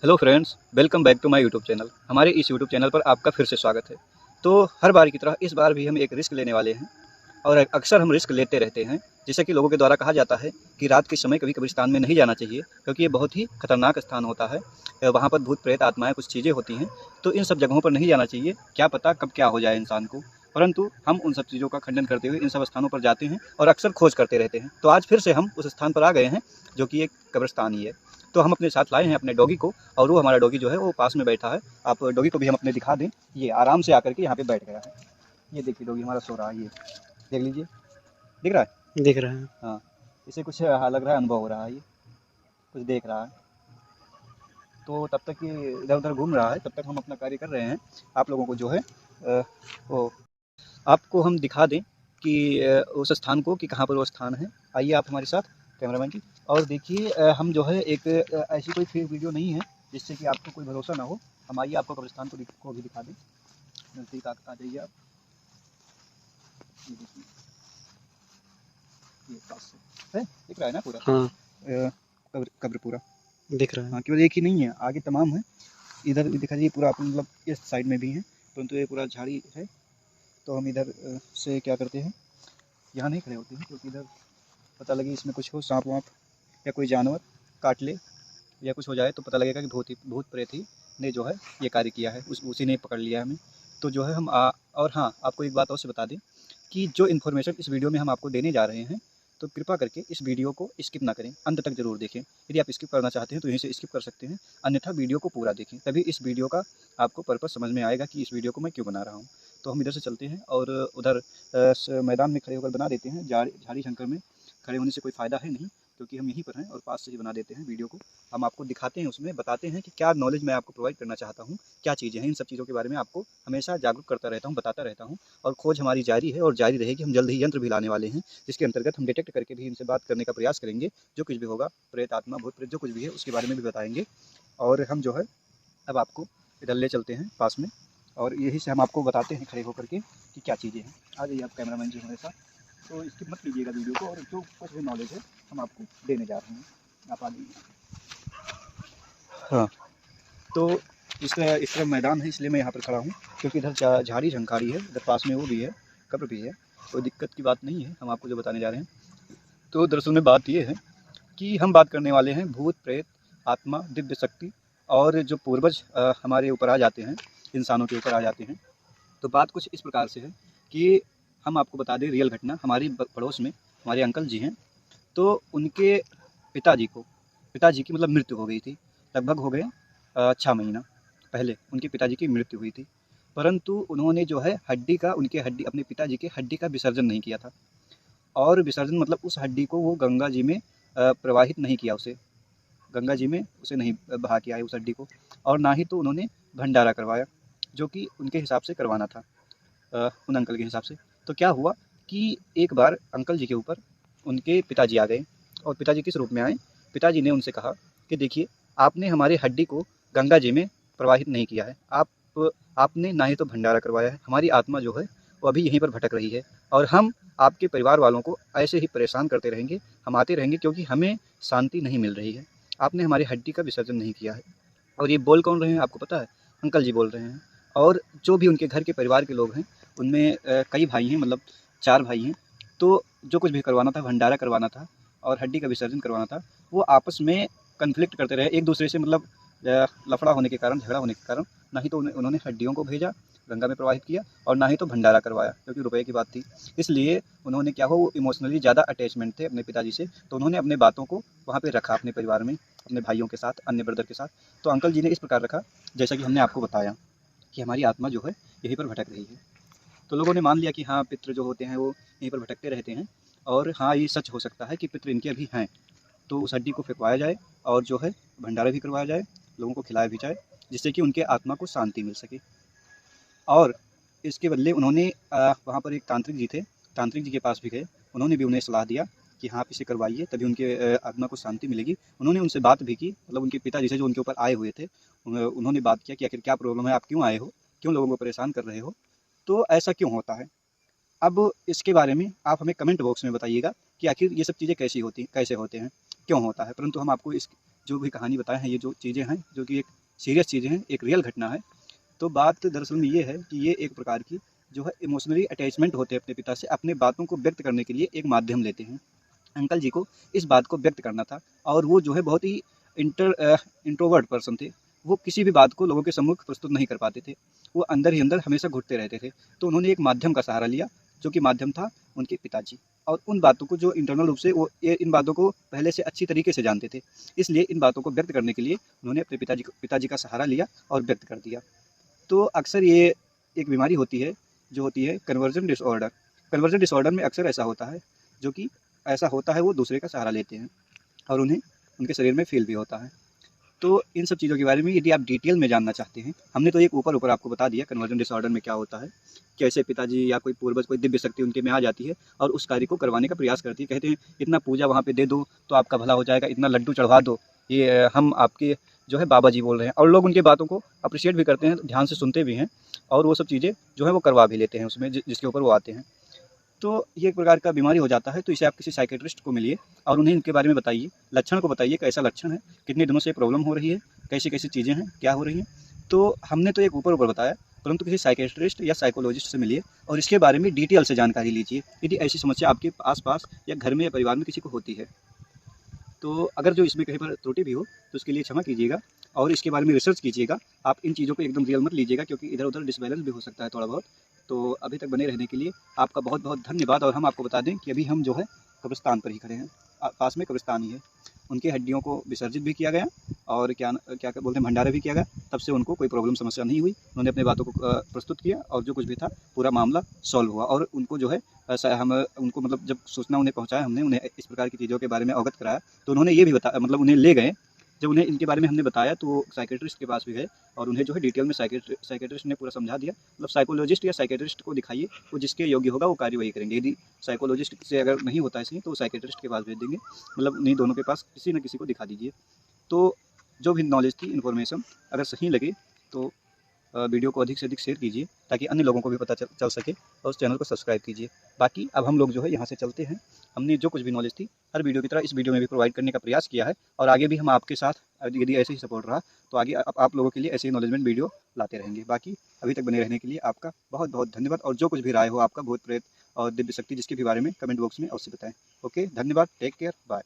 Hello friends, welcome back to my YouTube channel. हमारे इस YouTube channel पर आपका फिर से स्वागत है। तो हर बार की तरह इस बार भी हम एक रिस्क लेने वाले हैं और अक्सर हम रिस्क लेते रहते हैं। जैसे कि लोगों के द्वारा कहा जाता है कि रात के समय कभी कब्रिस्तान में नहीं जाना चाहिए, क्योंकि ये बहुत ही खतरनाक स्थान होता है। वहाँ पर भूत प्रेत आत्माएं कुछ चीज़ें होती हैं, तो इन सब जगहों पर नहीं जाना चाहिए। क्या पता कब क्या हो जाए इंसान को। परंतु हम उन सब चीज़ों का खंडन करते हुए इन सब स्थानों पर जाते हैं और अक्सर खोज करते रहते हैं। तो आज फिर से हम उस स्थान पर आ गए हैं, जो कि एक कब्रिस्तान ही है। तो हम अपने साथ लाए हैं अपने डॉगी को, और वो हमारा डॉगी जो है वो पास में बैठा है। आप डॉगी को भी हम अपने दिखा दें। ये आराम से आकर के यहाँ पे बैठ गया है। ये देखिए डॉगी हमारा सो रहा है, ये देख लीजिए, दिख रहा है। दिख रहा है। हाँ, इसे कुछ लग रहा है, अनुभव हो रहा है, ये कुछ देख रहा है। तो तब तक ये इधर उधर घूम रहा है, तब तक हम अपना कार्य कर रहे हैं। आप लोगों को जो है वो आपको हम दिखा दें कि उस स्थान को, कि कहाँ पर वो स्थान है। आइए आप हमारे साथ, कैमरामैन जी। और देखिए हम जो है एक ऐसी कोई फेक वीडियो नहीं है जिससे कि आपको कोई भरोसा ना हो। हम आइए आपको कब्रिस्तान को भी दिखा दें। नज़दीक आ जाइए आप। ये देखिए, ये पास से है, दिख रहा है ना पूरा हाँ, कब्र कब्र पूरा। दिख रहा है। हाँ, केवल एक ही नहीं है, आगे तमाम है। इधर भी दिखा दीजिए पूरा, मतलब इस साइड में भी है, परंतु ये पूरा झाड़ी है। तो हम इधर से क्या करते हैं, यहाँ नहीं खड़े होते हैं, क्योंकि इधर पता लगे इसमें कुछ हो, सांप वाँप या कोई जानवर काट ले या कुछ हो जाए, तो पता लगेगा कि भूत प्रेत ही ने जो है ये कार्य किया है, उसी ने पकड़ लिया हमें। तो जो है हम और हाँ, आपको एक बात और से बता दें कि जो इन्फॉर्मेशन इस वीडियो में हम आपको देने जा रहे हैं, तो कृपा करके इस वीडियो को स्किप ना करें, अंत तक ज़रूर देखें। यदि आप स्किप करना चाहते हैं तो यहीं से स्किप कर सकते हैं, अन्यथा वीडियो को पूरा देखें, तभी इस वीडियो का आपको पर्पस समझ में आएगा कि इस वीडियो को मैं क्यों बना रहा हूँ। तो हम इधर से चलते हैं और उधर मैदान में खड़े होकर बना देते हैं। झाड़ी शंकर में खड़े होने से कोई फ़ायदा है नहीं, क्योंकि हम यहीं पर हैं और पास से ही बना देते हैं वीडियो को। हम आपको दिखाते हैं, उसमें बताते हैं कि क्या नॉलेज मैं आपको प्रोवाइड करना चाहता हूँ, क्या चीज़ें हैं। इन सब चीज़ों के बारे में आपको हमेशा जागरूक करता रहता हूँ, बताता रहता हूँ। और खोज हमारी जारी है और जारी रहेगी। हम जल्द ही यंत्र भी लाने वाले हैं, जिसके अंतर्गत हम डिटेक्ट करके भी इनसे बात करने का प्रयास करेंगे। जो कुछ भी होगा, प्रेत आत्मा भूत प्रेत जो कुछ भी है, उसके बारे में भी बताएंगे। और हम जो है अब आपको इधर ले चलते हैं पास में, और यहीं से हम आपको बताते हैं खड़े होकर के कि क्या चीज़ें हैं। आ जाइए आप कैमरामैन जी हमारे साथ। तो स्किप मत कीजिएगा वीडियो को, और जो कुछ भी नॉलेज है हम आपको देने जा रहे हैं। आप आ जाइए। हाँ, तो इस तरफ मैदान है, इसलिए मैं यहाँ पर खड़ा हूँ, क्योंकि इधर झाड़ी झंखाड़ी है, इधर पास में वो भी है, कब्र भी है। कोई दिक्कत की बात नहीं है, हम आपको जो बताने जा रहे हैं। तो दरअसल में बात ये है कि हम बात करने वाले हैं भूत प्रेत आत्मा दिव्य शक्ति, और जो पूर्वज हमारे ऊपर आ जाते हैं, इंसानों के ऊपर आ जाते हैं। तो बात कुछ इस प्रकार से है कि हम आपको बता दें रियल घटना। हमारी पड़ोस में हमारे अंकल जी हैं, तो उनके पिताजी की मतलब मृत्यु हो गई थी। लगभग हो गए 6 महीना पहले उनके पिताजी की मृत्यु हुई थी। परंतु उन्होंने जो है हड्डी अपने पिताजी के हड्डी का विसर्जन नहीं किया था। और विसर्जन मतलब उस हड्डी को वो गंगा जी में प्रवाहित नहीं किया, उसे गंगा जी में उसे नहीं बहा के आए उस हड्डी को। और ना ही तो उन्होंने भंडारा करवाया, जो कि उनके हिसाब से करवाना था, उन अंकल के हिसाब से। तो क्या हुआ कि एक बार अंकल जी के ऊपर उनके पिताजी आ गए। और पिताजी किस रूप में आए, पिताजी ने उनसे कहा कि देखिए, आपने हमारे हड्डी को गंगा जी में प्रवाहित नहीं किया है, आपने ना ही तो भंडारा करवाया है। हमारी आत्मा जो है वो अभी यहीं पर भटक रही है, और हम आपके परिवार वालों को ऐसे ही परेशान करते रहेंगे, हम आते रहेंगे, क्योंकि हमें शांति नहीं मिल रही है। आपने हमारी हड्डी का विसर्जन नहीं किया है। और ये बोल कौन रहे हैं आपको पता है? अंकल जी बोल रहे हैं। और जो भी उनके घर के परिवार के लोग हैं, उनमें कई भाई हैं, मतलब 4 भाई हैं। तो जो कुछ भी करवाना था, भंडारा करवाना था और हड्डी का विसर्जन करवाना था, वो आपस में कन्फ्लिक्ट करते रहे एक दूसरे से, मतलब लफड़ा होने के कारण, झगड़ा होने के कारण। ना ही तो उन्होंने हड्डियों को भेजा, गंगा में प्रवाहित किया, और ना ही तो भंडारा करवाया, क्योंकि रुपए की बात थी। इसलिए उन्होंने क्या हुआ, वो इमोशनली ज़्यादा अटैचमेंट थे अपने पिताजी से, तो उन्होंने अपने बातों को वहाँ पे रखा अपने परिवार में, अपने भाइयों के साथ, अन्य ब्रदर के साथ। तो अंकल जी ने इस प्रकार रखा, जैसा कि हमने आपको बताया कि हमारी आत्मा जो है यहीं पर भटक रही है। तो लोगों ने मान लिया कि हाँ, पितृ जो होते हैं वो यहीं पर भटकते रहते हैं, और हाँ, ये सच हो सकता है कि पितृ इनके अभी हैं। तो उस हड्डी को फेंकवाया जाए, और जो है भंडारा भी करवाया जाए, लोगों को खिलाया भी जाए, जिससे कि उनके आत्मा को शांति मिल सके। और इसके बदले उन्होंने वहाँ पर एक तांत्रिक जी थे, तांत्रिक जी के पास भी गए। उन्होंने भी उन्हें सलाह दिया कि हाँ, आप इसे करवाइए, तभी उनके आत्मा को शांति मिलेगी। उन्होंने उनसे बात भी की, मतलब उनके पिताजी से जो उनके ऊपर आए हुए थे, उन्होंने बात किया कि आखिर क्या प्रॉब्लम है, आप क्यों आए हो, क्यों लोगों को परेशान कर रहे हो, तो ऐसा क्यों होता है। अब इसके बारे में आप हमें कमेंट बॉक्स में बताइएगा कि आखिर ये सब चीज़ें कैसे होती हैं, कैसे होते हैं, क्यों होता है। परंतु हम आपको इस जो भी कहानी बताए हैं, ये जो चीज़ें हैं जो कि एक सीरियस चीज़ें हैं, एक रियल घटना है। तो बात दरअसल में ये है कि ये एक प्रकार की जो है इमोशनली अटैचमेंट होते हैं अपने पिता से, अपने बातों को व्यक्त करने के लिए एक माध्यम लेते हैं। अंकल जी को इस बात को व्यक्त करना था और वो जो है बहुत ही इंट्रोवर्ट पर्सन थे। वो किसी भी बात को लोगों के सम्मुख प्रस्तुत नहीं कर पाते थे। वो अंदर ही अंदर हमेशा घुटते रहते थे। तो उन्होंने एक माध्यम का सहारा लिया, जो कि माध्यम था उनके पिताजी। और उन बातों को जो इंटरनल रूप से वो इन बातों को पहले से अच्छी तरीके से जानते थे, इसलिए इन बातों को व्यक्त करने के लिए उन्होंने अपने पिताजी का सहारा लिया और व्यक्त कर दिया। तो अक्सर ये एक बीमारी होती है, जो होती है कन्वर्जन डिसऑर्डर। कन्वर्जन डिसऑर्डर में अक्सर ऐसा होता है, जो कि ऐसा होता है वो दूसरे का सहारा लेते हैं और उन्हें उनके शरीर में फ़ील भी होता है। तो इन सब चीज़ों के बारे में यदि आप डिटेल में जानना चाहते हैं, हमने तो एक ऊपर-ऊपर आपको बता दिया कन्वर्जन डिसऑर्डर में क्या होता है, कैसे पिताजी या कोई पूर्वज, कोई दिव्य शक्ति उनके में आ जाती है और उस कार्य को करवाने का प्रयास करती है। कहते हैं इतना पूजा वहाँ पे दे दो तो आपका भला हो जाएगा, इतना लड्डू चढ़वा दो, ये हम आपके जो है बाबा जी बोल रहे हैं। और लोग उनकी बातों को अप्रिशिएट भी करते हैं, ध्यान से सुनते भी हैं और वो सब चीज़ें जो है वो करवा भी लेते हैं उसमें जिसके ऊपर वो आते हैं। तो ये एक प्रकार का बीमारी हो जाता है, तो इसे आप किसी साइकियाट्रिस्ट को मिलिए और उन्हें इनके बारे में बताइए, लक्षण को बताइए कैसा लक्षण है, कितने दिनों से प्रॉब्लम हो रही है, कैसी-कैसी चीज़ें हैं, क्या हो रही हैं। तो हमने तो एक ऊपर-ऊपर बताया, परंतु किसी साइकियाट्रिस्ट या साइकोलॉजिस्ट से मिलिए और इसके बारे में डिटेल से जानकारी लीजिए, यदि ऐसी समस्या आपके आस-पास या घर में या परिवार में किसी को होती है। तो अगर जो इसमें कहीं पर त्रुटि भी हो, तो उसके लिए क्षमा कीजिएगा और इसके बारे में रिसर्च कीजिएगा। आप इन चीज़ों को एकदम रियल मत लीजिएगा, क्योंकि इधर-उधर डिसबैलेंस भी हो सकता है थोड़ा बहुत। तो अभी तक बने रहने के लिए आपका बहुत-बहुत धन्यवाद। और हम आपको बता दें कि अभी हम जो है कब्रिस्तान पर ही खड़े हैं। पास में कब्रिस्तान ही है। उनकी हड्डियों को विसर्जित भी किया गया और क्या बोलते हैं, भंडारा भी किया गया। तब से उनको कोई प्रॉब्लम समस्या नहीं हुई। उन्होंने अपनी बातों को प्रस्तुत किया और जो कुछ भी था पूरा मामला सॉल्व हुआ। और उनको जो है ऐसा हम उनको मतलब जब सूचना उन्हें पहुँचाया, हमने उन्हें इस प्रकार की चीज़ों के बारे में अवगत कराया, तो उन्होंने ये भी मतलब उन्हें ले गए। जब उन्हें इनके बारे में हमने बताया तो वो साइकियाट्रिस्ट के पास भी गए और उन्हें जो है डिटेल में साइकियाट्रिस्ट ने पूरा समझा दिया। मतलब साइकोलॉजिस्ट या साइकियाट्रिस्ट को दिखाइए, वो जिसके योग्य होगा वो कार्यवाही करेंगे। यदि साइकोलॉजिस्ट से अगर नहीं होता है सही, तो वो साइकियाट्रिस्ट के पास भेज देंगे। मतलब उन्हीं दोनों के पास किसी न किसी को दिखा दीजिए। तो जो भी नॉलेज थी, इन्फॉर्मेशन अगर सही लगे तो वीडियो को अधिक से अधिक शेयर कीजिए, ताकि अन्य लोगों को भी पता चल सके, और उस चैनल को सब्सक्राइब कीजिए। बाकी अब हम लोग जो है यहाँ से चलते हैं। हमने जो कुछ भी नॉलेज थी हर वीडियो की तरह इस वीडियो में भी प्रोवाइड करने का प्रयास किया है, और आगे भी हम आपके साथ यदि ऐसे ही सपोर्ट रहा तो आगे आप लोगों के लिए ऐसे ही नॉलेजमेंट वीडियो लाते रहेंगे। बाकी अभी तक बने रहने के लिए आपका बहुत बहुत धन्यवाद। और जो कुछ भी राय हो आपका भूत प्रेत और दिव्य शक्ति जिसके भी बारे में कमेंट बॉक्स में अवश्य बताएं। ओके, धन्यवाद, टेक केयर, बाय।